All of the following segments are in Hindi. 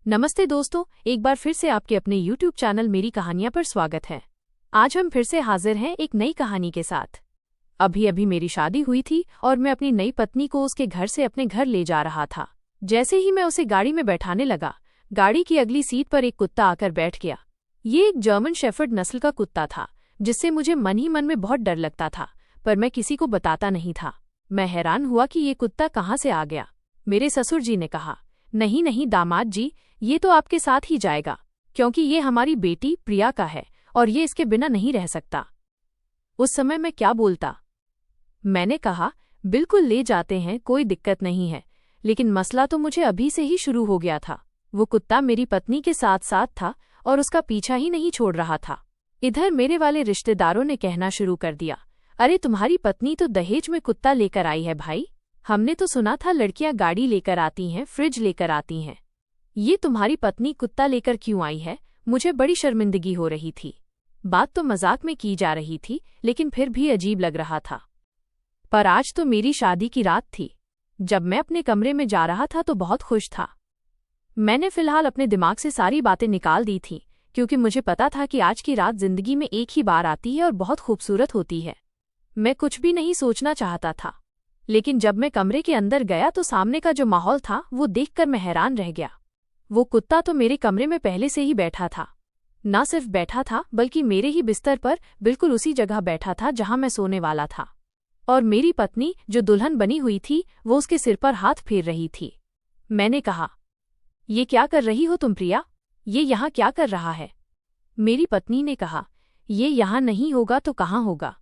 नमस्ते दोस्तों, एक बार फिर से आपके अपने YouTube चैनल मेरी कहानियां पर स्वागत है। आज हम फिर से हाजिर हैं एक नई कहानी के साथ। अभी अभी मेरी शादी हुई थी और मैं अपनी नई पत्नी को उसके घर से अपने घर ले जा रहा था। जैसे ही मैं उसे गाड़ी में बैठाने लगा, गाड़ी की अगली सीट पर एक कुत्ता आकर बैठ गया। ये एक जर्मन शेफर्ड नस्ल का कुत्ता था, जिससे मुझे मन ही मन में बहुत डर लगता था, पर मैं किसी को बताता नहीं था। मैं हैरान हुआ कि ये कुत्ता कहाँ से आ गया। मेरे ससुर जी ने कहा, नहीं नहीं दामाद जी, ये तो आपके साथ ही जाएगा, क्योंकि ये हमारी बेटी प्रिया का है और ये इसके बिना नहीं रह सकता। उस समय मैं क्या बोलता। मैंने कहा, बिल्कुल ले जाते हैं, कोई दिक्कत नहीं है। लेकिन मसला तो मुझे अभी से ही शुरू हो गया था। वो कुत्ता मेरी पत्नी के साथ साथ था और उसका पीछा ही नहीं छोड़ रहा था। इधर मेरे वाले रिश्तेदारों ने कहना शुरू कर दिया, अरे तुम्हारी पत्नी तो दहेज में कुत्ता लेकर आई है भाई। हमने तो सुना था लड़कियां गाड़ी लेकर आती हैं, फ्रिज लेकर आती हैं। ये तुम्हारी पत्नी कुत्ता लेकर क्यों आई है? मुझे बड़ी शर्मिंदगी हो रही थी। बात तो मजाक में की जा रही थी, लेकिन फिर भी अजीब लग रहा था। पर आज तो मेरी शादी की रात थी। जब मैं अपने कमरे में जा रहा था तो बहुत खुश था। मैंने फिलहाल अपने दिमाग से सारी बातें निकाल दी थीं, क्योंकि मुझे पता था कि आज की रात जिंदगी में एक ही बार आती है और बहुत खूबसूरत होती है। मैं कुछ भी नहीं सोचना चाहता था, लेकिन जब मैं कमरे के अंदर गया तो सामने का जो माहौल था वो देखकर मैं हैरान रह गया। वो कुत्ता तो मेरे कमरे में पहले से ही बैठा था। न सिर्फ बैठा था, बल्कि मेरे ही बिस्तर पर बिल्कुल उसी जगह बैठा था जहां मैं सोने वाला था। और मेरी पत्नी, जो दुल्हन बनी हुई थी, वो उसके सिर पर हाथ फेर रही थी। मैंने कहा, ये क्या कर रही हो तुम प्रिया? ये यहाँ क्या कर रहा है? मेरी पत्नी ने कहा, ये यहाँ नहीं होगा तो कहाँ होगा?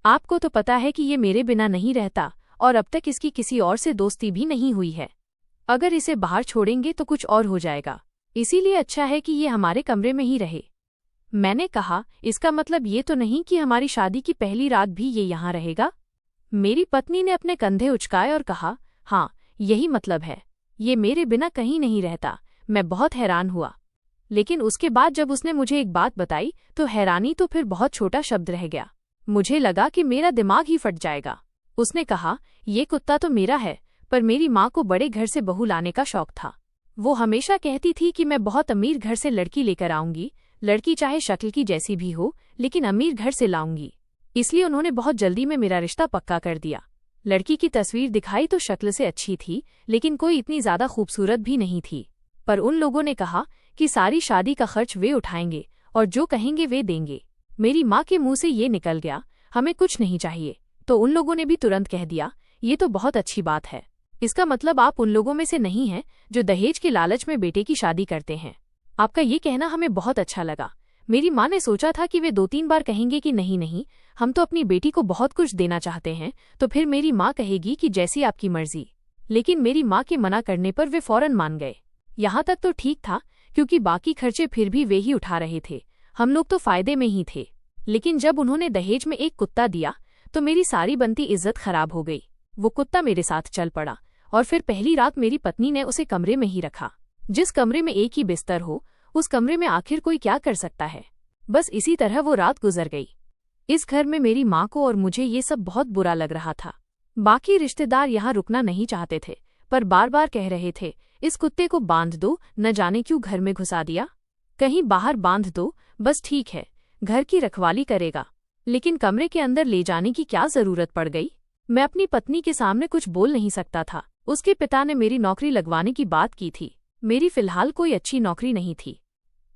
आपको तो पता है कि ये मेरे बिना नहीं रहता और अब तक इसकी किसी और से दोस्ती भी नहीं हुई है। अगर इसे बाहर छोड़ेंगे तो कुछ और हो जाएगा, इसीलिए अच्छा है कि ये हमारे कमरे में ही रहे। मैंने कहा, इसका मतलब ये तो नहीं कि हमारी शादी की पहली रात भी ये यहाँ रहेगा? मेरी पत्नी ने अपने कंधे उचकाए और कहा, हाँ, यही मतलब है। ये मेरे बिना कहीं नहीं रहता। मैं बहुत हैरान हुआ, लेकिन उसके बाद जब उसने मुझे एक बात बताई तो हैरानी तो फिर बहुत छोटा शब्द रह गया। मुझे लगा कि मेरा दिमाग ही फट जाएगा। उसने कहा, ये कुत्ता तो मेरा है, पर मेरी माँ को बड़े घर से बहू लाने का शौक था। वो हमेशा कहती थी कि मैं बहुत अमीर घर से लड़की लेकर आऊंगी, लड़की चाहे शक्ल की जैसी भी हो, लेकिन अमीर घर से लाऊंगी। इसलिए उन्होंने बहुत जल्दी में मेरा रिश्ता पक्का कर दिया। लड़की की तस्वीर दिखाई तो शक्ल से अच्छी थी, लेकिन कोई इतनी ज्यादा खूबसूरत भी नहीं थी। पर उन लोगों ने कहा कि सारी शादी का खर्च वे उठाएंगे और जो कहेंगे वे देंगे। मेरी माँ के मुंह से ये निकल गया, हमें कुछ नहीं चाहिए। तो उन लोगों ने भी तुरंत कह दिया, ये तो बहुत अच्छी बात है। इसका मतलब आप उन लोगों में से नहीं हैं जो दहेज के लालच में बेटे की शादी करते हैं। आपका ये कहना हमें बहुत अच्छा लगा। मेरी माँ ने सोचा था कि वे 2-3 बार कहेंगे कि नहीं नहीं, हम तो अपनी बेटी को बहुत कुछ देना चाहते हैं, तो फिर मेरी माँ कहेगी कि जैसी आपकी मर्जी। लेकिन मेरी माँ के मना करने पर वे फौरन मान गए। यहाँ तक तो ठीक था, क्योंकि बाकी खर्चे फिर भी वे ही उठा रहे थे। हम लोग तो फायदे में ही थे। लेकिन जब उन्होंने दहेज में एक कुत्ता दिया तो मेरी सारी बनती इज्जत खराब हो गई। वो कुत्ता मेरे साथ चल पड़ा और फिर पहली रात मेरी पत्नी ने उसे कमरे में ही रखा। जिस कमरे में एक ही बिस्तर हो, उस कमरे में आखिर कोई क्या कर सकता है। बस इसी तरह वो रात गुजर गई। इस घर में मेरी माँ को और मुझे ये सब बहुत बुरा लग रहा था। बाकी रिश्तेदार यहाँ रुकना नहीं चाहते थे, पर बार बार कह रहे थे, इस कुत्ते को बांध दो, न जाने क्यों घर में घुसा दिया। कहीं बाहर बांध दो, बस ठीक है, घर की रखवाली करेगा। लेकिन कमरे के अंदर ले जाने की क्या जरूरत पड़ गई? मैं अपनी पत्नी के सामने कुछ बोल नहीं सकता था। उसके पिता ने मेरी नौकरी लगवाने की बात की थी। मेरी फिलहाल कोई अच्छी नौकरी नहीं थी।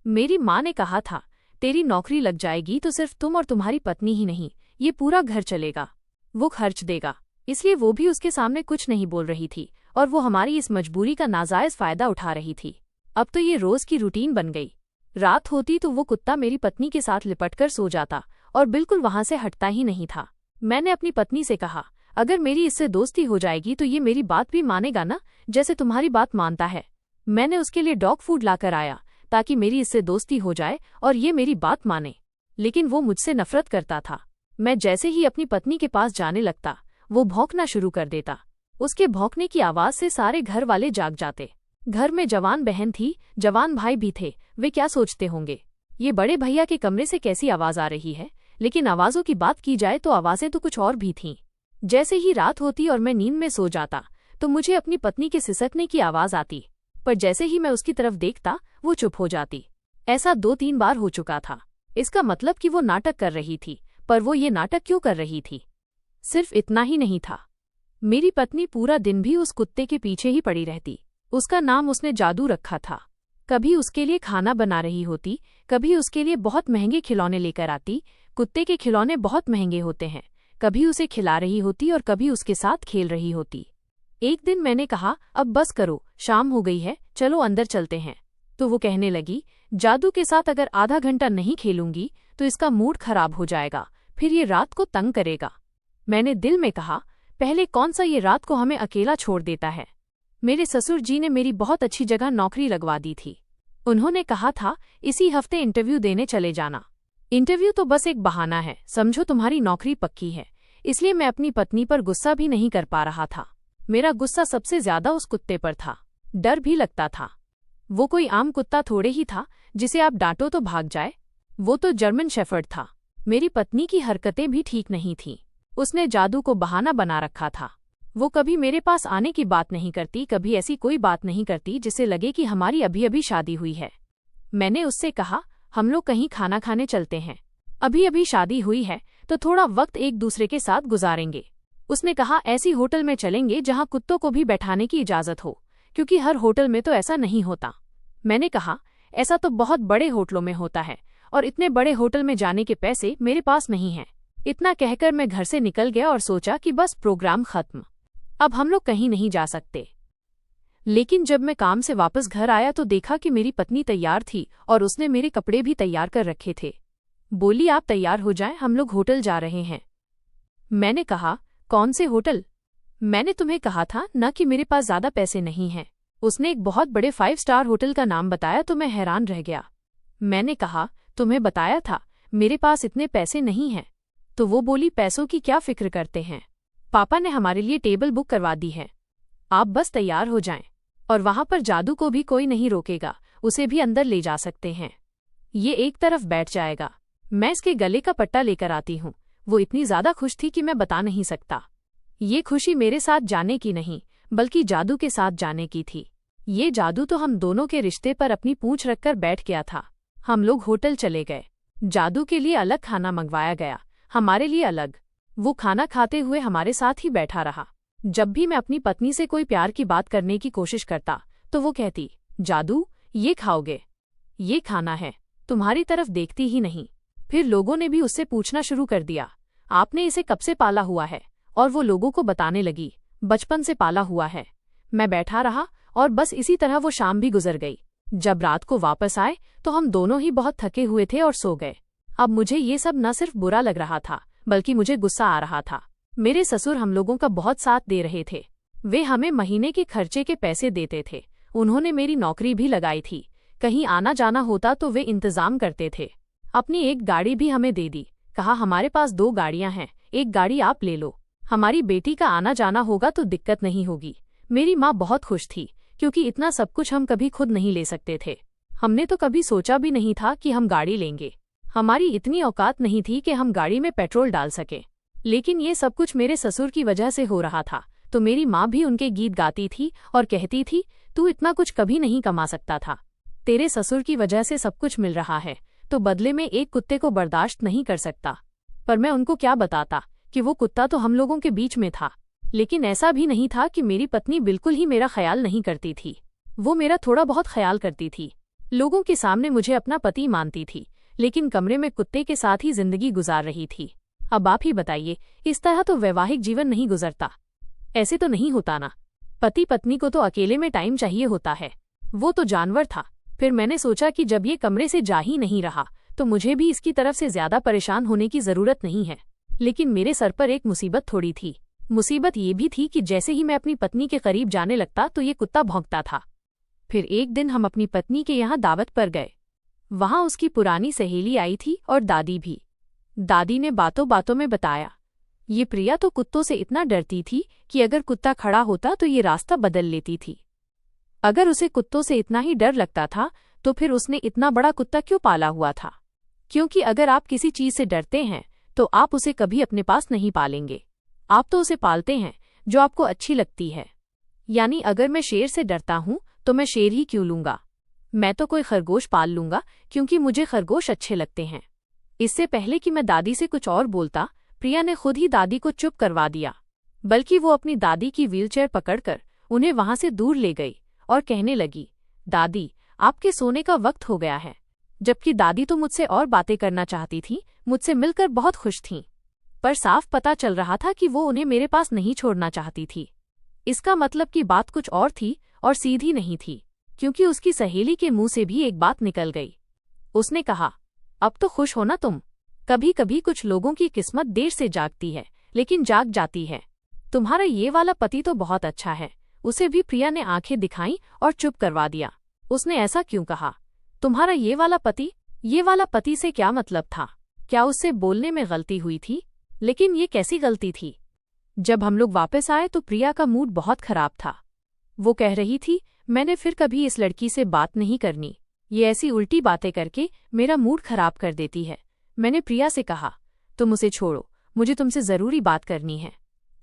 मेरी माँ ने कहा था, तेरी नौकरी लग जाएगी तो सिर्फ तुम और तुम्हारी पत्नी ही नहीं, ये पूरा घर चलेगा, वो खर्च देगा। इसलिए वो भी उसके सामने कुछ नहीं बोल रही थी और वो हमारी इस मजबूरी का नाजायज फायदा उठा रही थी। अब तो ये रोज की रूटीन बन गई। रात होती तो वो कुत्ता मेरी पत्नी के साथ लिपटकर सो जाता और बिल्कुल वहां से हटता ही नहीं था। मैंने अपनी पत्नी से कहा, अगर मेरी इससे दोस्ती हो जाएगी तो ये मेरी बात भी मानेगा ना, जैसे तुम्हारी बात मानता है। मैंने उसके लिए डॉग फूड लाकर आया ताकि मेरी इससे दोस्ती हो जाए और ये मेरी बात माने। लेकिन वो मुझसे नफरत करता था। मैं जैसे ही अपनी पत्नी के पास जाने लगता, वो भौंकना शुरू कर देता। उसके भौंकने की आवाज से सारे घर वाले जाग जाते। घर में जवान बहन थी, जवान भाई भी थे। वे क्या सोचते होंगे, ये बड़े भैया के कमरे से कैसी आवाज आ रही है? लेकिन आवाजों की बात की जाए तो आवाजें तो कुछ और भी थीं। जैसे ही रात होती और मैं नींद में सो जाता तो मुझे अपनी पत्नी के सिसकने की आवाज आती। पर जैसे ही मैं उसकी तरफ देखता वो चुप हो जाती। ऐसा 2-3 बार हो चुका था। इसका मतलब कि वो नाटक कर रही थी, पर वो ये नाटक क्यों कर रही थी? सिर्फ इतना ही नहीं था, मेरी पत्नी पूरा दिन भी उस कुत्ते के पीछे ही पड़ी रहती। उसका नाम उसने जादू रखा था। कभी उसके लिए खाना बना रही होती, कभी उसके लिए बहुत महंगे खिलौने लेकर आती। कुत्ते के खिलौने बहुत महंगे होते हैं। कभी उसे खिला रही होती और कभी उसके साथ खेल रही होती। एक दिन मैंने कहा, अब बस करो, शाम हो गई है, चलो अंदर चलते हैं। तो वो कहने लगी, जादू के साथ अगर आधा घंटा नहीं खेलूंगी तो इसका मूड खराब हो जाएगा, फिर ये रात को तंग करेगा। मैंने दिल में कहा, पहले कौन सा ये रात को हमें अकेला छोड़ देता है। मेरे ससुर जी ने मेरी बहुत अच्छी जगह नौकरी लगवा दी थी। उन्होंने कहा था, इसी हफ्ते इंटरव्यू देने चले जाना। इंटरव्यू तो बस एक बहाना है, समझो तुम्हारी नौकरी पक्की है। इसलिए मैं अपनी पत्नी पर गुस्सा भी नहीं कर पा रहा था। मेरा गुस्सा सबसे ज्यादा उस कुत्ते पर था। डर भी लगता था। वो कोई आम कुत्ता थोड़े ही था जिसे आप डांटो तो भाग जाए। वो तो जर्मन शेफर्ड था। मेरी पत्नी की हरकतें भी ठीक नहीं थीं। उसने जादू को बहाना बना रखा था। वो कभी मेरे पास आने की बात नहीं करती, कभी ऐसी कोई बात नहीं करती जिससे लगे कि हमारी अभी अभी शादी हुई है। मैंने उससे कहा, हम लोग कहीं खाना खाने चलते हैं, अभी अभी शादी हुई है तो थोड़ा वक्त एक दूसरे के साथ गुजारेंगे। उसने कहा, ऐसी होटल में चलेंगे जहां कुत्तों को भी बैठाने की इजाजत हो, क्योंकि हर होटल में तो ऐसा नहीं होता। मैंने कहा, ऐसा तो बहुत बड़े होटलों में होता है और इतने बड़े होटल में जाने के पैसे मेरे पास नहीं हैं। इतना कहकर मैं घर से निकल गया और सोचा कि बस प्रोग्राम खत्म, अब हम लोग कहीं नहीं जा सकते। लेकिन जब मैं काम से वापस घर आया तो देखा कि मेरी पत्नी तैयार थी और उसने मेरे कपड़े भी तैयार कर रखे थे। बोली, आप तैयार हो जाएं, हम लोग होटल जा रहे हैं। मैंने कहा, कौन से होटल? मैंने तुम्हें कहा था न कि मेरे पास ज्यादा पैसे नहीं हैं। उसने एक बहुत बड़े 5 स्टार होटल का नाम बताया तो मैं हैरान रह गया। मैंने कहा, तुम्हें बताया था मेरे पास इतने पैसे नहीं हैं। तो वो बोली, पैसों की क्या फिक्र करते हैं, पापा ने हमारे लिए टेबल बुक करवा दी है, आप बस तैयार हो जाएं। और वहां पर जादू को भी कोई नहीं रोकेगा, उसे भी अंदर ले जा सकते हैं। ये एक तरफ बैठ जाएगा, मैं इसके गले का पट्टा लेकर आती हूँ। वो इतनी ज्यादा खुश थी कि मैं बता नहीं सकता। ये खुशी मेरे साथ जाने की नहीं, बल्कि जादू के साथ जाने की थी। ये जादू तो हम दोनों के रिश्ते पर अपनी पूंछ रखकर बैठ गया था। हम लोग होटल चले गए। जादू के लिए अलग खाना मंगवाया गया, हमारे लिए अलग। वो खाना खाते हुए हमारे साथ ही बैठा रहा। जब भी मैं अपनी पत्नी से कोई प्यार की बात करने की कोशिश करता तो वो कहती, जादू ये खाओगे, ये खाना है, तुम्हारी तरफ देखती ही नहीं। फिर लोगों ने भी उससे पूछना शुरू कर दिया, आपने इसे कब से पाला हुआ है? और वो लोगों को बताने लगी, बचपन से पाला हुआ है। मैं बैठा रहा और बस इसी तरह वो शाम भी गुजर गई। जब रात को वापस आए तो हम दोनों ही बहुत थके हुए थे और सो गए। अब मुझे ये सब न सिर्फ बुरा लग रहा था बल्कि मुझे गुस्सा आ रहा था। मेरे ससुर हम लोगों का बहुत साथ दे रहे थे। वे हमें महीने के खर्चे के पैसे देते थे। उन्होंने मेरी नौकरी भी लगाई थी। कहीं आना जाना होता तो वे इंतजाम करते थे। अपनी एक गाड़ी भी हमें दे दी। कहा, हमारे पास 2 गाड़ियां हैं, एक गाड़ी आप ले लो। हमारी बेटी का आना जाना होगा तो दिक्कत नहीं होगी। मेरी माँ बहुत खुश थी क्योंकि इतना सब कुछ हम कभी खुद नहीं ले सकते थे। हमने तो कभी सोचा भी नहीं था कि हम गाड़ी लेंगे। हमारी इतनी औकात नहीं थी कि हम गाड़ी में पेट्रोल डाल सके। लेकिन ये सब कुछ मेरे ससुर की वजह से हो रहा था। तो मेरी माँ भी उनके गीत गाती थी और कहती थी, तू इतना कुछ कभी नहीं कमा सकता था। तेरे ससुर की वजह से सब कुछ मिल रहा है, तो बदले में एक कुत्ते को बर्दाश्त नहीं कर सकता। पर मैं उनको क्या बताता कि वो कुत्ता तो हम लोगों के बीच में था। लेकिन ऐसा भी नहीं था कि मेरी पत्नी बिल्कुल ही मेरा ख्याल नहीं करती थी। वो मेरा थोड़ा बहुत ख्याल करती थी। लोगों के सामने मुझे अपना पति मानती थी, लेकिन कमरे में कुत्ते के साथ ही जिंदगी गुजार रही थी। अब आप ही बताइए, इस तरह तो वैवाहिक जीवन नहीं गुजरता। ऐसे तो नहीं होता ना। पति पत्नी को तो अकेले में टाइम चाहिए होता है। वो तो जानवर था। फिर मैंने सोचा कि जब ये कमरे से जा ही नहीं रहा तो मुझे भी इसकी तरफ से ज्यादा परेशान होने की जरूरत नहीं है। लेकिन मेरे सर पर एक मुसीबत थोड़ी थी। मुसीबत ये भी थी कि जैसे ही मैं अपनी पत्नी के करीब जाने लगता तो ये कुत्ता भौंकता था। फिर एक दिन हम अपनी पत्नी के यहाँ दावत पर गए। वहां उसकी पुरानी सहेली आई थी और दादी भी। दादी ने बातों बातों में बताया, ये प्रिया तो कुत्तों से इतना डरती थी कि अगर कुत्ता खड़ा होता तो ये रास्ता बदल लेती थी। अगर उसे कुत्तों से इतना ही डर लगता था तो फिर उसने इतना बड़ा कुत्ता क्यों पाला हुआ था? क्योंकि अगर आप किसी चीज से डरते हैं तो आप उसे कभी अपने पास नहीं पालेंगे। आप तो उसे पालते हैं जो आपको अच्छी लगती है। यानी अगर मैं शेर से डरता हूं तो मैं शेर ही क्यों लूंगा? मैं तो कोई खरगोश पाल लूंगा, क्योंकि मुझे खरगोश अच्छे लगते हैं। इससे पहले कि मैं दादी से कुछ और बोलता, प्रिया ने खुद ही दादी को चुप करवा दिया। बल्कि वो अपनी दादी की व्हीलचेयर पकड़कर उन्हें वहां से दूर ले गई और कहने लगी, दादी, आपके सोने का वक्त हो गया है। जबकि दादी तो मुझसे और बातें करना चाहती थी, मुझसे मिलकर बहुत खुश थीं, पर साफ पता चल रहा था कि वो उन्हें मेरे पास नहीं छोड़ना चाहती थी। इसका मतलब कि बात कुछ और थी और सीधी नहीं थी, क्योंकि उसकी सहेली के मुंह से भी एक बात निकल गई। उसने कहा, अब तो खुश हो ना तुम? कभी कभी कुछ लोगों की किस्मत देर से जागती है, लेकिन जाग जाती है। तुम्हारा ये वाला पति तो बहुत अच्छा है। उसे भी प्रिया ने आंखें दिखाईं और चुप करवा दिया। उसने ऐसा क्यों कहा? तुम्हारा ये वाला पति? ये वाला पति से क्या मतलब था? क्या उससे बोलने में गलती हुई थी? लेकिन ये कैसी गलती थी? जब हम लोग वापस आए तो प्रिया का मूड बहुत खराब था। वो कह रही थी, मैंने फिर कभी इस लड़की से बात नहीं करनी। ये ऐसी उल्टी बातें करके मेरा मूड खराब कर देती है। मैंने प्रिया से कहा, तुम उसे छोड़ो, मुझे तुमसे जरूरी बात करनी है।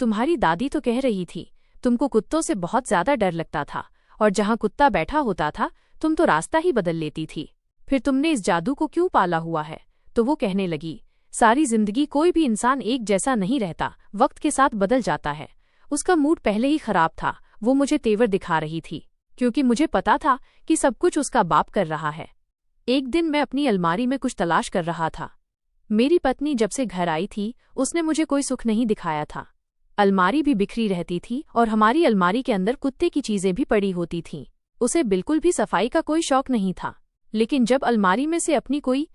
तुम्हारी दादी तो कह रही थी तुमको कुत्तों से बहुत ज्यादा डर लगता था, और जहां कुत्ता बैठा होता था तुम तो रास्ता ही बदल लेती थी। फिर तुमने इस जादू को क्यों पाला हुआ है? तो वो कहने लगी, सारी जिंदगी कोई भी इंसान एक जैसा नहीं रहता, वक्त के साथ बदल जाता है। उसका मूड पहले ही खराब था। वो मुझे तेवर दिखा रही थी, क्योंकि मुझे पता था कि सब कुछ उसका बाप कर रहा है। एक दिन मैं अपनी अलमारी में कुछ तलाश कर रहा था। मेरी पत्नी जब से घर आई थी, उसने मुझे कोई सुख नहीं दिखाया था। अलमारी भी बिखरी रहती थी और हमारी अलमारी के अंदर कुत्ते की चीजें भी पड़ी होती थीं। उसे बिल्कुल भी सफाई का कोई शौक नहीं था। लेकिन जब अलमारी में से अपनी कोई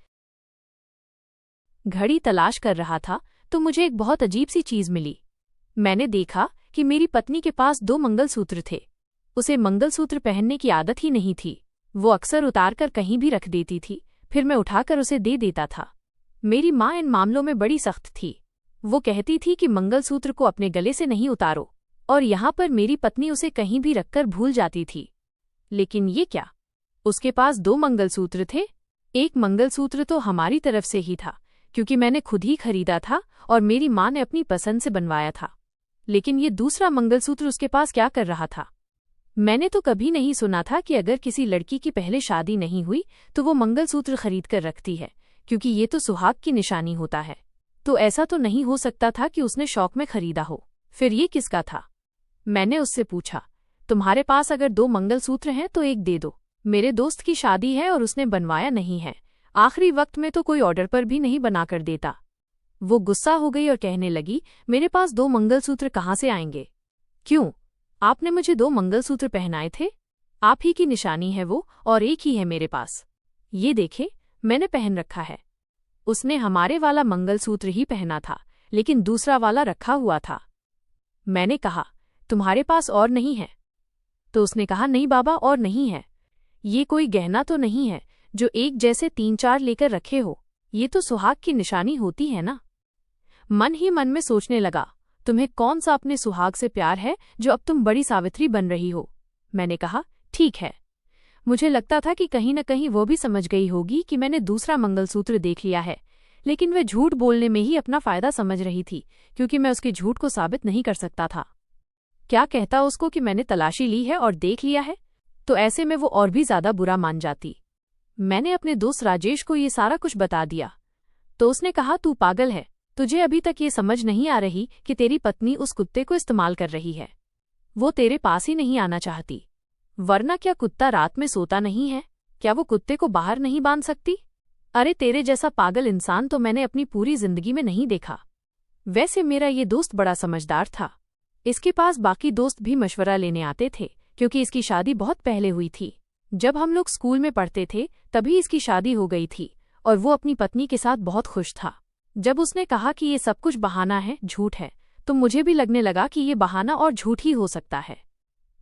घड़ी तलाश कर रहा था, तो मुझे एक बहुत अजीब सी चीज मिली। मैंने देखा कि मेरी पत्नी के पास 2 मंगलसूत्र थे। उसे मंगलसूत्र पहनने की आदत ही नहीं थी। वो अक्सर उतारकर कहीं भी रख देती थी, फिर मैं उठाकर उसे दे देता था। मेरी माँ इन मामलों में बड़ी सख्त थी। वो कहती थी कि मंगलसूत्र को अपने गले से नहीं उतारो, और यहाँ पर मेरी पत्नी उसे कहीं भी रखकर भूल जाती थी। लेकिन ये क्या? उसके पास 2 मंगलसूत्र थे। एक मंगलसूत्र तो हमारी तरफ से ही था, क्योंकि मैंने खुद ही खरीदा था और मेरी माँ ने अपनी पसंद से बनवाया था। लेकिन ये दूसरा मंगलसूत्र उसके पास क्या कर रहा था? मैंने तो कभी नहीं सुना था कि अगर किसी लड़की की पहले शादी नहीं हुई तो वो मंगलसूत्र खरीद कर रखती है, क्योंकि ये तो सुहाग की निशानी होता है। तो ऐसा तो नहीं हो सकता था कि उसने शौक में खरीदा हो। फिर ये किसका था? मैंने उससे पूछा, तुम्हारे पास अगर 2 मंगलसूत्र हैं तो एक दे दो। मेरे दोस्त की शादी है और उसने बनवाया नहीं है। आखिरी वक्त में तो कोई ऑर्डर पर भी नहीं बनाकर देता। वो गुस्सा हो गई और कहने लगी, मेरे पास 2 मंगलसूत्र कहाँ से आएंगे? क्यों? आपने मुझे 2 मंगलसूत्र पहनाए थे। आप ही की निशानी है वो, और एक ही है मेरे पास। ये देखे, मैंने पहन रखा है। उसने हमारे वाला मंगलसूत्र ही पहना था, लेकिन दूसरा वाला रखा हुआ था। मैंने कहा, तुम्हारे पास और नहीं है? तो उसने कहा, नहीं बाबा, और नहीं है। ये कोई गहना तो नहीं है जो एक जैसे 3-4 लेकर रखे हो। ये तो सुहाग की निशानी होती है ना। मन ही मन में सोचने लगा, तुम्हें कौन सा अपने सुहाग से प्यार है जो अब तुम बड़ी सावित्री बन रही हो। मैंने कहा, ठीक है। मुझे लगता था कि कहीं न कहीं वो भी समझ गई होगी कि मैंने दूसरा मंगलसूत्र देख लिया है, लेकिन वह झूठ बोलने में ही अपना फायदा समझ रही थी, क्योंकि मैं उसके झूठ को साबित नहीं कर सकता था। क्या कहता उसको कि मैंने तलाशी ली है और देख लिया है? तो ऐसे में वो और भी ज्यादा बुरा मान जाती। मैंने अपने दोस्त राजेश को ये सारा कुछ बता दिया, तो उसने कहा, तू पागल है। तुझे अभी तक ये समझ नहीं आ रही कि तेरी पत्नी उस कुत्ते को इस्तेमाल कर रही है। वो तेरे पास ही नहीं आना चाहती। वरना क्या कुत्ता रात में सोता नहीं है? क्या वो कुत्ते को बाहर नहीं बांध सकती? अरे तेरे जैसा पागल इंसान तो मैंने अपनी पूरी जिंदगी में नहीं देखा। वैसे मेरा ये दोस्त बड़ा समझदार था। इसके पास बाकी दोस्त भी मशवरा लेने आते थे, क्योंकि इसकी शादी बहुत पहले हुई थी। जब हम लोग स्कूल में पढ़ते थे तभी इसकी शादी हो गई थी, और वो अपनी पत्नी के साथ बहुत खुश था। जब उसने कहा कि ये सब कुछ बहाना है, झूठ है, तो मुझे भी लगने लगा कि ये बहाना और झूठ ही हो सकता है।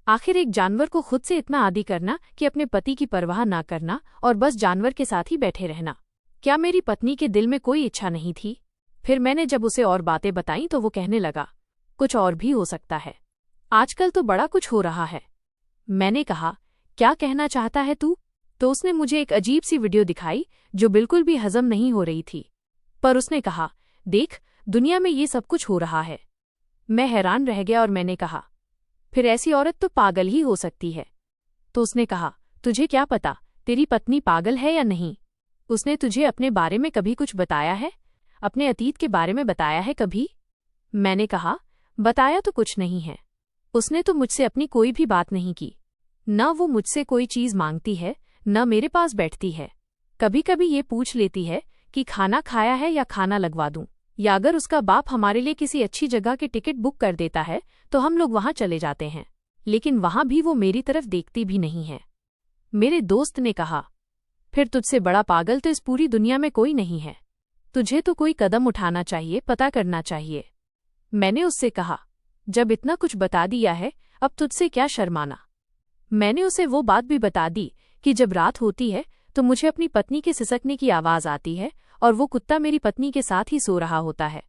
आखिर एक जानवर को खुद से इतना आदी करना कि अपने पति की परवाह ना करना और बस जानवर के साथ ही बैठे रहना। क्या मेरी पत्नी के दिल में कोई इच्छा नहीं थी? फिर मैंने जब उसे और बातें बताईं तो वो कहने लगा, कुछ और भी हो सकता है। आजकल तो बड़ा कुछ हो रहा है। मैंने कहा, क्या कहना चाहता है तू? तो उसने मुझे एक अजीब सी वीडियो दिखाई जो बिल्कुल भी हजम नहीं हो रही थी। पर उसने कहा, देख, दुनिया में ये सब कुछ हो रहा है। मैं हैरान रह गया और मैंने कहा, फिर ऐसी औरत तो पागल ही हो सकती है। तो उसने कहा, तुझे क्या पता तेरी पत्नी पागल है या नहीं? उसने तुझे अपने बारे में कभी कुछ बताया है? अपने अतीत के बारे में बताया है कभी? मैंने कहा, बताया तो कुछ नहीं है। उसने तो मुझसे अपनी कोई भी बात नहीं की। न वो मुझसे कोई चीज मांगती है, न मेरे पास बैठती है। कभी कभी ये पूछ लेती है कि खाना खाया है या खाना लगवा दूं, या अगर उसका बाप हमारे लिए किसी अच्छी जगह की टिकट बुक कर देता है तो हम लोग वहां चले जाते हैं, लेकिन वहां भी वो मेरी तरफ देखती भी नहीं है। मेरे दोस्त ने कहा, फिर तुझसे बड़ा पागल तो इस पूरी दुनिया में कोई नहीं है। तुझे तो कोई कदम उठाना चाहिए, पता करना चाहिए। मैंने उससे कहा, जब इतना कुछ बता दिया है अब तुझसे क्या शर्माना। मैंने उसे वो बात भी बता दी कि जब रात होती है तो मुझे अपनी पत्नी के सिसकने की आवाज आती है और वो कुत्ता मेरी पत्नी के साथ ही सो रहा होता है।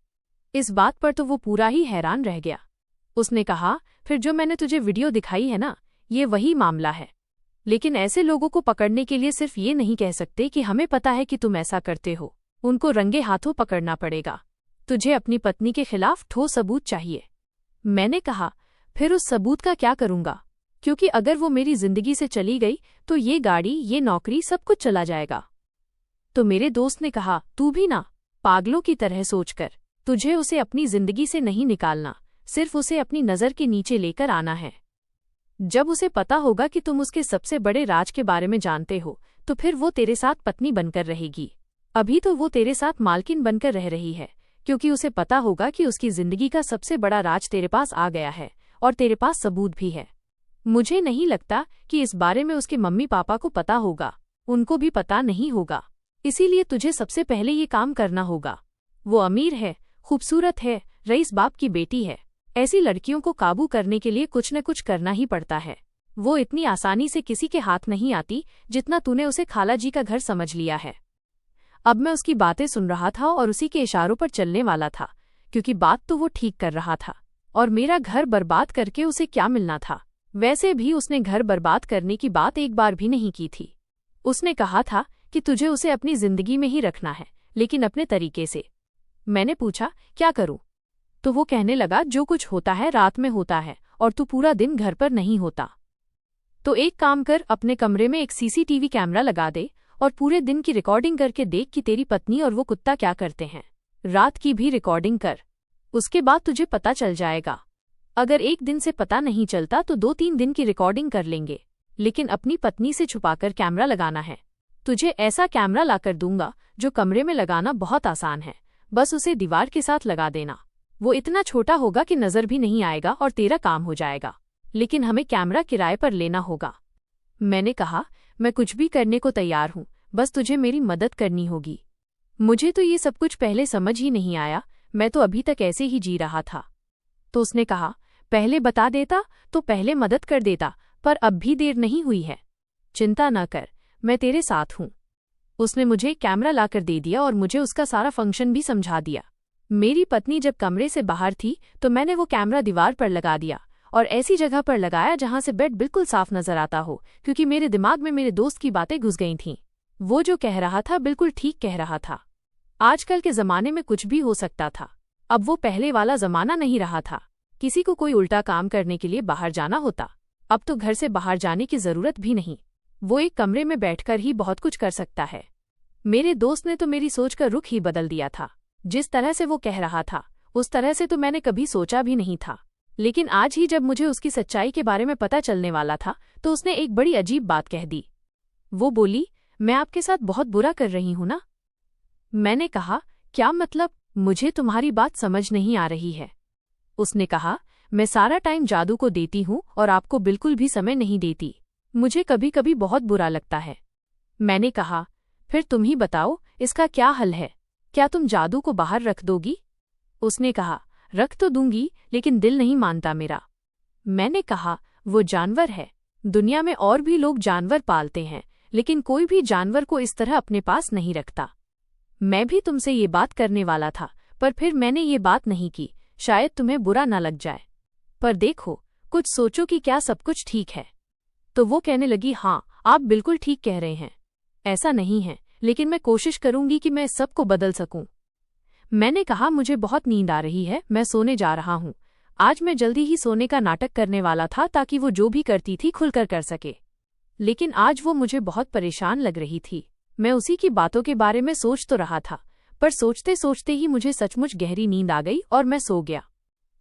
इस बात पर तो वो पूरा ही हैरान रह गया। उसने कहा, फिर जो मैंने तुझे वीडियो दिखाई है ना, ये वही मामला है। लेकिन ऐसे लोगों को पकड़ने के लिए सिर्फ ये नहीं कह सकते कि हमें पता है कि तुम ऐसा करते हो। उनको रंगे हाथों पकड़ना पड़ेगा। तुझे अपनी पत्नी के खिलाफ ठोस सबूत चाहिए। मैंने कहा, फिर उस सबूत का क्या करूंगा? क्योंकि अगर वो मेरी जिंदगी से चली गई तो ये गाड़ी, ये नौकरी, सब कुछ चला जाएगा। तो मेरे दोस्त ने कहा, तू भी ना पागलों की तरह सोचकर, तुझे उसे अपनी जिंदगी से नहीं निकालना, सिर्फ उसे अपनी नजर के नीचे लेकर आना है। जब उसे पता होगा कि तुम उसके सबसे बड़े राज के बारे में जानते हो तो फिर वो तेरे साथ पत्नी बनकर रहेगी। अभी तो वो तेरे साथ मालकिन बनकर रह रही है, क्योंकि उसे पता होगा कि उसकी जिंदगी का सबसे बड़ा राज तेरे पास आ गया है और तेरे पास सबूत भी है। मुझे नहीं लगता कि इस बारे में उसके मम्मी पापा को पता होगा, उनको भी पता नहीं होगा। इसीलिए तुझे सबसे पहले ये काम करना होगा। वो अमीर है, खूबसूरत है, रईस बाप की बेटी है। ऐसी लड़कियों को काबू करने के लिए कुछ न कुछ करना ही पड़ता है। वो इतनी आसानी से किसी के हाथ नहीं आती जितना तूने उसे खाला जी का घर समझ लिया है। अब मैं उसकी बातें सुन रहा था और उसी के इशारों पर चलने वाला था, क्योंकि बात तो वो ठीक कर रहा था। और मेरा घर बर्बाद करके उसे क्या मिलना था? वैसे भी उसने घर बर्बाद करने की बात एक बार भी नहीं की थी। उसने कहा था कि तुझे उसे अपनी जिंदगी में ही रखना है, लेकिन अपने तरीके से। मैंने पूछा, क्या करूं? तो वो कहने लगा, जो कुछ होता है रात में होता है और तू पूरा दिन घर पर नहीं होता। तो एक काम कर, अपने कमरे में एक सीसीटीवी कैमरा लगा दे और पूरे दिन की रिकॉर्डिंग करके देख कि तेरी पत्नी और वो कुत्ता क्या करते हैं। रात की भी रिकॉर्डिंग कर, उसके बाद तुझे पता चल जाएगा। अगर एक दिन से पता नहीं चलता तो 2-3 दिन की रिकॉर्डिंग कर लेंगे, लेकिन अपनी पत्नी से छुपाकर कैमरा लगाना है। तुझे ऐसा कैमरा लाकर दूंगा जो कमरे में लगाना बहुत आसान है, बस उसे दीवार के साथ लगा देना। वो इतना छोटा होगा कि नजर भी नहीं आएगा और तेरा काम हो जाएगा। लेकिन हमें कैमरा किराए पर लेना होगा। मैंने कहा, मैं कुछ भी करने को तैयार हूं, बस तुझे मेरी मदद करनी होगी। मुझे तो ये सब कुछ पहले समझ ही नहीं आया, मैं तो अभी तक ऐसे ही जी रहा था। तो उसने कहा, पहले बता देता तो पहले मदद कर देता, पर अब भी देर नहीं हुई है। चिंता न कर, मैं तेरे साथ हूं। उसने मुझे कैमरा लाकर दे दिया और मुझे उसका सारा फंक्शन भी समझा दिया। मेरी पत्नी जब कमरे से बाहर थी तो मैंने वो कैमरा दीवार पर लगा दिया और ऐसी जगह पर लगाया जहां से बेड बिल्कुल साफ नजर आता हो, क्योंकि मेरे दिमाग में मेरे दोस्त की बातें घुस गई थीं। वो जो कह रहा था बिल्कुल ठीक कह रहा था। आजकल के जमाने में कुछ भी हो सकता था। अब वो पहले वाला जमाना नहीं रहा था। किसी को कोई उल्टा काम करने के लिए बाहर जाना होता, अब तो घर से बाहर जाने की जरूरत भी नहीं। वो एक कमरे में बैठकर ही बहुत कुछ कर सकता है। मेरे दोस्त ने तो मेरी सोच का रुख ही बदल दिया था। जिस तरह से वो कह रहा था उस तरह से तो मैंने कभी सोचा भी नहीं था। लेकिन आज ही जब मुझे उसकी सच्चाई के बारे में पता चलने वाला था तो उसने एक बड़ी अजीब बात कह दी। वो बोली, मैं आपके साथ बहुत बुरा कर रही हूं ना? मैंने कहा, क्या मतलब? मुझे तुम्हारी बात समझ नहीं आ रही है। उसने कहा, मैं सारा टाइम जादू को देती हूं और आपको बिल्कुल भी समय नहीं देती। मुझे कभी कभी बहुत बुरा लगता है। मैंने कहा, फिर तुम ही बताओ, इसका क्या हल है? क्या तुम जादू को बाहर रख दोगी? उसने कहा, रख तो दूंगी, लेकिन दिल नहीं मानता मेरा। मैंने कहा, वो जानवर है। दुनिया में और भी लोग जानवर पालते हैं, लेकिन कोई भी जानवर को इस तरह अपने पास नहीं रखता। मैं भी तुमसे ये बात करने वाला था, पर फिर मैंने ये बात नहीं की, शायद तुम्हें बुरा न लग जाए। पर देखो, कुछ सोचो कि क्या सब कुछ ठीक है? तो वो कहने लगी, हाँ, आप बिल्कुल ठीक कह रहे हैं। ऐसा नहीं है, लेकिन मैं कोशिश करूंगी कि मैं सबको बदल सकूं। मैंने कहा, मुझे बहुत नींद आ रही है, मैं सोने जा रहा हूं। आज मैं जल्दी ही सोने का नाटक करने वाला था ताकि वो जो भी करती थी खुलकर कर सके। लेकिन आज वो मुझे बहुत परेशान लग रही थी। मैं उसी की बातों के बारे में सोच तो रहा था, पर सोचते सोचते ही मुझे सचमुच गहरी नींद आ गई और मैं सो गया।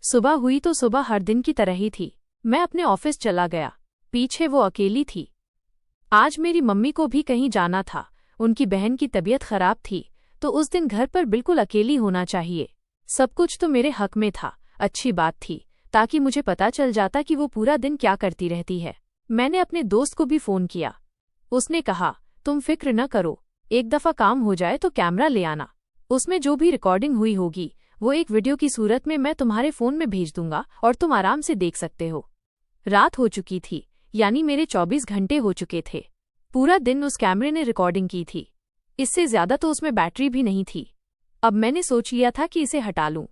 सुबह हुई तो सुबह हर दिन की तरह ही थी। मैं अपने ऑफिस चला गया। पीछे वो अकेली थी। आज मेरी मम्मी को भी कहीं जाना था। उनकी बहन की तबीयत खराब थी, तो उस दिन घर पर बिल्कुल अकेली होना चाहिए। सब कुछ तो मेरे हक में था। अच्छी बात थी, ताकि मुझे पता चल जाता कि वो पूरा दिन क्या करती रहती है। मैंने अपने दोस्त को भी फोन किया। उसने कहा, तुम फिक्र न करो, एक दफा काम हो जाए तो कैमरा ले आना। उसमें जो भी रिकॉर्डिंग हुई होगी वो एक वीडियो की सूरत में मैं तुम्हारे फोन में भेज दूंगा और तुम आराम से देख सकते हो। रात हो चुकी थी, यानी मेरे 24 घंटे हो चुके थे। पूरा दिन उस कैमरे ने रिकॉर्डिंग की थी। इससे ज्यादा तो उसमें बैटरी भी नहीं थी। अब मैंने सोच लिया था कि इसे हटा लूं।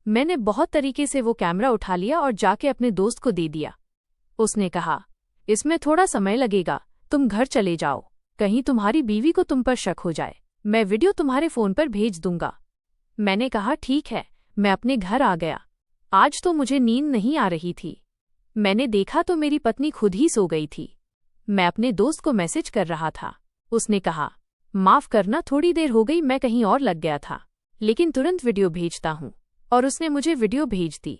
मैंने बहुत तरीके से वो कैमरा उठा लिया और जाके अपने दोस्त को दे दिया। उसने कहा, इसमें थोड़ा समय लगेगा, तुम घर चले जाओ, कहीं तुम्हारी बीवी को तुम पर शक हो जाए। मैं वीडियो तुम्हारे फोन पर भेज दूंगा। मैंने कहा, ठीक है। मैं अपने घर आ गया। आज तो मुझे नींद नहीं आ रही थी। मैंने देखा तो मेरी पत्नी खुद ही सो गई थी। मैं अपने दोस्त को मैसेज कर रहा था। उसने कहा, माफ करना, थोड़ी देर हो गई, मैं कहीं और लग गया था, लेकिन तुरंत वीडियो भेजता हूँ। और उसने मुझे वीडियो भेज दी।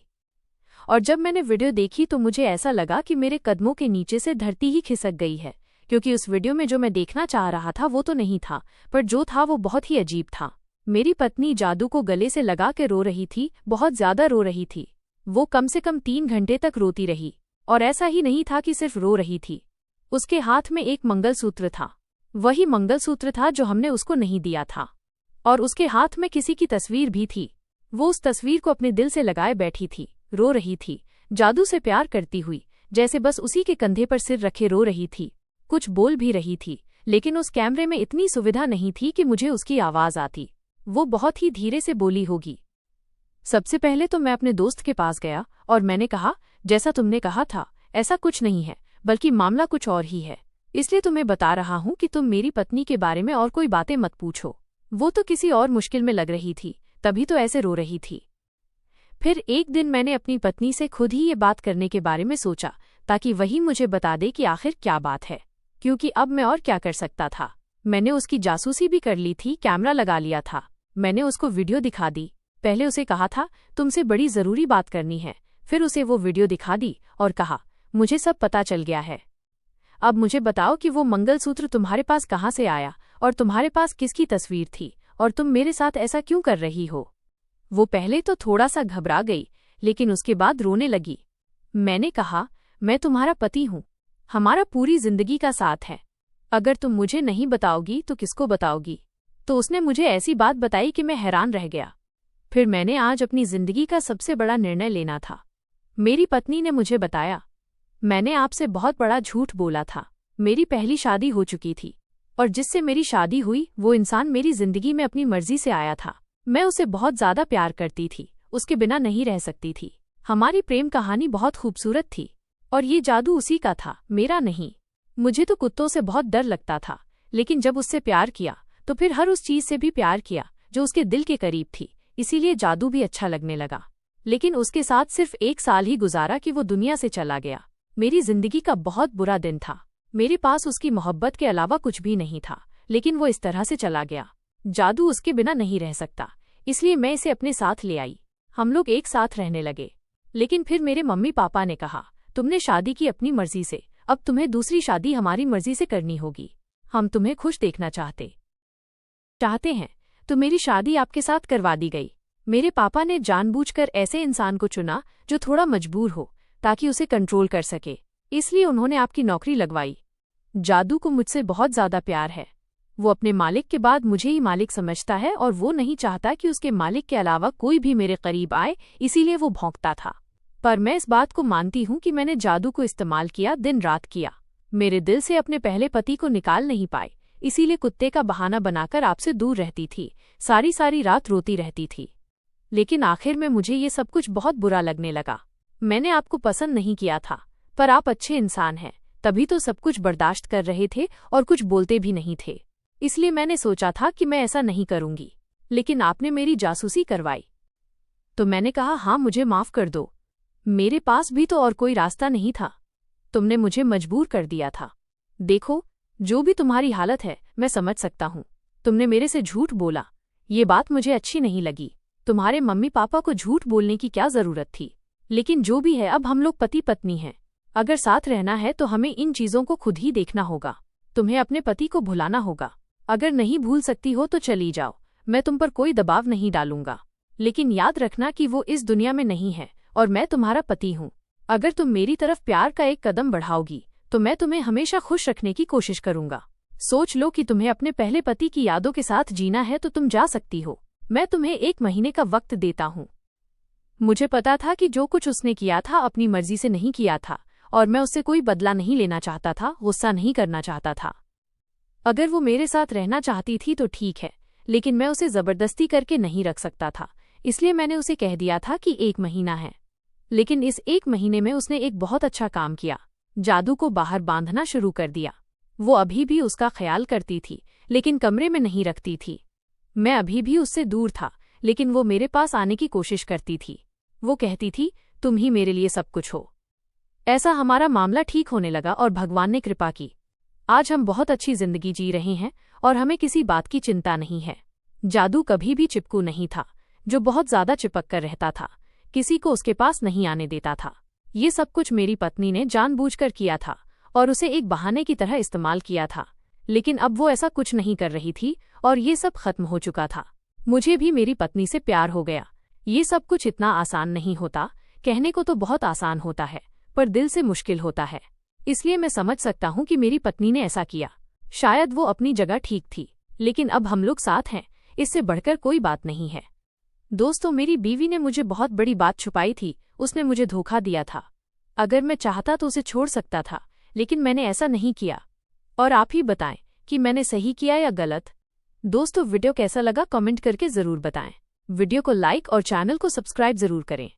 और जब मैंने वीडियो देखी तो मुझे ऐसा लगा कि मेरे कदमों के नीचे से धरती ही खिसक गई है, क्योंकि उस वीडियो में जो मैं देखना चाह रहा था वो तो नहीं था, पर जो था वो बहुत ही अजीब था। मेरी पत्नी जादू को गले से लगा के रो रही थी, बहुत ज्यादा रो रही थी। वो कम से कम 3 घंटे तक रोती रही। और ऐसा ही नहीं था कि सिर्फ रो रही थी। उसके हाथ में एक मंगलसूत्र था। वही मंगलसूत्र था जो हमने उसको नहीं दिया था। और उसके हाथ में किसी की तस्वीर भी थी। वो उस तस्वीर को अपने दिल से लगाए बैठी थी, रो रही थी, जादू से प्यार करती हुई, जैसे बस उसी के कंधे पर सिर रखे रो रही थी। कुछ बोल भी रही थी, लेकिन उस कैमरे में इतनी सुविधा नहीं थी कि मुझे उसकी आवाज आती। वो बहुत ही धीरे से बोली होगी। सबसे पहले तो मैं अपने दोस्त के पास गया और मैंने कहा, जैसा तुमने कहा था ऐसा कुछ नहीं है, बल्कि मामला कुछ और ही है। इसलिए तुम्हें बता रहा हूं कि तुम मेरी पत्नी के बारे में और कोई बातें मत पूछो। वो तो किसी और मुश्किल में लग रही थी, तभी तो ऐसे रो रही थी। फिर एक दिन मैंने अपनी पत्नी से खुद ही ये बात करने के बारे में सोचा, ताकि वही मुझे बता दे कि आखिर क्या बात है, क्योंकि अब मैं और क्या कर सकता था। मैंने उसकी जासूसी भी कर ली थी, कैमरा लगा लिया था। मैंने उसको वीडियो दिखा दी। पहले उसे कहा था, तुमसे बड़ी जरूरी बात करनी है। फिर उसे वो वीडियो दिखा दी और कहा, मुझे सब पता चल गया है। अब मुझे बताओ कि वो मंगलसूत्र तुम्हारे पास कहाँ से आया और तुम्हारे पास किसकी तस्वीर थी, और तुम मेरे साथ ऐसा क्यों कर रही हो। वो पहले तो थोड़ा सा घबरा गई, लेकिन उसके बाद रोने लगी। मैंने कहा, मैं तुम्हारा पति हूँ, हमारा पूरी जिंदगी का साथ है। अगर तुम मुझे नहीं बताओगी तो किसको बताओगी। तो उसने मुझे ऐसी बात बताई कि मैं हैरान रह गया। फिर मैंने आज अपनी जिंदगी का सबसे बड़ा निर्णय लेना था। मेरी पत्नी ने मुझे बताया, मैंने आपसे बहुत बड़ा झूठ बोला था। मेरी पहली शादी हो चुकी थी, और जिससे मेरी शादी हुई वो इंसान मेरी जिंदगी में अपनी मर्जी से आया था। मैं उसे बहुत ज्यादा प्यार करती थी, उसके बिना नहीं रह सकती थी। हमारी प्रेम कहानी बहुत खूबसूरत थी, और ये जादू उसी का था, मेरा नहीं। मुझे तो कुत्तों से बहुत डर लगता था, लेकिन जब उससे प्यार किया तो फिर हर उस चीज से भी प्यार किया जो उसके दिल के करीब थी, इसीलिए जादू भी अच्छा लगने लगा। लेकिन उसके साथ सिर्फ 1 साल ही गुजारा कि वो दुनिया से चला गया। मेरी जिंदगी का बहुत बुरा दिन था। मेरे पास उसकी मोहब्बत के अलावा कुछ भी नहीं था, लेकिन वो इस तरह से चला गया। जादू उसके बिना नहीं रह सकता, इसलिए मैं इसे अपने साथ ले आई। हम लोग एक साथ रहने लगे। लेकिन फिर मेरे मम्मी पापा ने कहा, तुमने शादी की अपनी मर्जी से, अब तुम्हें दूसरी शादी हमारी मर्जी से करनी होगी। हम तुम्हें खुश देखना चाहते हैं, तो मेरी शादी आपके साथ करवा दी गई। मेरे पापा ने जानबूझकर ऐसे इंसान को चुना जो थोड़ा मजबूर हो, ताकि उसे कंट्रोल कर सके, इसलिए उन्होंने आपकी नौकरी लगवाई। जादू को मुझसे बहुत ज्यादा प्यार है। वो अपने मालिक के बाद मुझे ही मालिक समझता है, और वो नहीं चाहता कि उसके मालिक के अलावा कोई भी मेरे करीब आए, इसीलिए वो भौंकता था। पर मैं इस बात को मानती हूँ कि मैंने जादू को इस्तेमाल किया, दिन रात किया। मेरे दिल से अपने पहले पति को निकाल नहीं पाई, इसीलिए कुत्ते का बहाना बनाकर आपसे दूर रहती थी, सारी रात रोती रहती थी। लेकिन आखिर में मुझे ये सब कुछ बहुत बुरा लगने लगा। मैंने आपको पसंद नहीं किया था, पर आप अच्छे इंसान हैं, तभी तो सब कुछ बर्दाश्त कर रहे थे और कुछ बोलते भी नहीं थे। इसलिए मैंने सोचा था कि मैं ऐसा नहीं करूंगी, लेकिन आपने मेरी जासूसी करवाई। तो मैंने कहा, हाँ, मुझे माफ कर दो, मेरे पास भी तो और कोई रास्ता नहीं था। तुमने मुझे मजबूर कर दिया था। देखो, जो भी तुम्हारी हालत है मैं समझ सकता हूँ। तुमने मेरे से झूठ बोला, ये बात मुझे अच्छी नहीं लगी। तुम्हारे मम्मी पापा को झूठ बोलने की क्या जरूरत थी? लेकिन जो भी है, अब हम लोग पति पत्नी हैं। अगर साथ रहना है तो हमें इन चीजों को खुद ही देखना होगा। तुम्हें अपने पति को भुलाना होगा। अगर नहीं भूल सकती हो तो चली जाओ, मैं तुम पर कोई दबाव नहीं डालूंगा। लेकिन याद रखना कि वो इस दुनिया में नहीं है और मैं तुम्हारा पति हूँ। अगर तुम मेरी तरफ प्यार का एक कदम बढ़ाओगी तो मैं तुम्हें हमेशा खुश रखने की कोशिश करूंगा। सोच लो कि तुम्हें अपने पहले पति की यादों के साथ जीना है तो तुम जा सकती हो। मैं तुम्हें 1 महीने का वक्त देता हूँ। मुझे पता था कि जो कुछ उसने किया था अपनी मर्जी से नहीं किया था और मैं उससे कोई बदला नहीं लेना चाहता था, गुस्सा नहीं करना चाहता था। अगर वो मेरे साथ रहना चाहती थी तो ठीक है, लेकिन मैं उसे जबरदस्ती करके नहीं रख सकता था। इसलिए मैंने उसे कह दिया था कि 1 महीना है। लेकिन इस 1 महीने में उसने एक बहुत अच्छा काम किया, जादू को बाहर बांधना शुरू कर दिया। वो अभी भी उसका ख्याल करती थी, लेकिन कमरे में नहीं रखती थी। मैं अभी भी उससे दूर था, लेकिन वो मेरे पास आने की कोशिश करती थी। वो कहती थी, तुम ही मेरे लिए सब कुछ हो। ऐसा हमारा मामला ठीक होने लगा और भगवान ने कृपा की। आज हम बहुत अच्छी जिंदगी जी रहे हैं और हमें किसी बात की चिंता नहीं है। जादू कभी भी चिपकू नहीं था, जो बहुत ज्यादा चिपक कर रहता था, किसी को उसके पास नहीं आने देता था। ये सब कुछ मेरी पत्नी ने जानबूझकर किया था और उसे एक बहाने की तरह इस्तेमाल किया था। लेकिन अब वो ऐसा कुछ नहीं कर रही थी और ये सब खत्म हो चुका था। मुझे भी मेरी पत्नी से प्यार हो गया। ये सब कुछ इतना आसान नहीं होता। कहने को तो बहुत आसान होता है, पर दिल से मुश्किल होता है। इसलिए मैं समझ सकता हूँ कि मेरी पत्नी ने ऐसा किया। शायद वो अपनी जगह ठीक थी, लेकिन अब हम लोग साथ हैं, इससे बढ़कर कोई बात नहीं है। दोस्तों, मेरी बीवी ने मुझे बहुत बड़ी बात छुपाई थी। उसने मुझे धोखा दिया था। अगर मैं चाहता तो उसे छोड़ सकता था, लेकिन मैंने ऐसा नहीं किया। और आप ही बताएं कि मैंने सही किया या गलत। दोस्तों, वीडियो कैसा लगा कमेंट करके जरूर बताएं। वीडियो को लाइक और चैनल को सब्सक्राइब जरूर करें।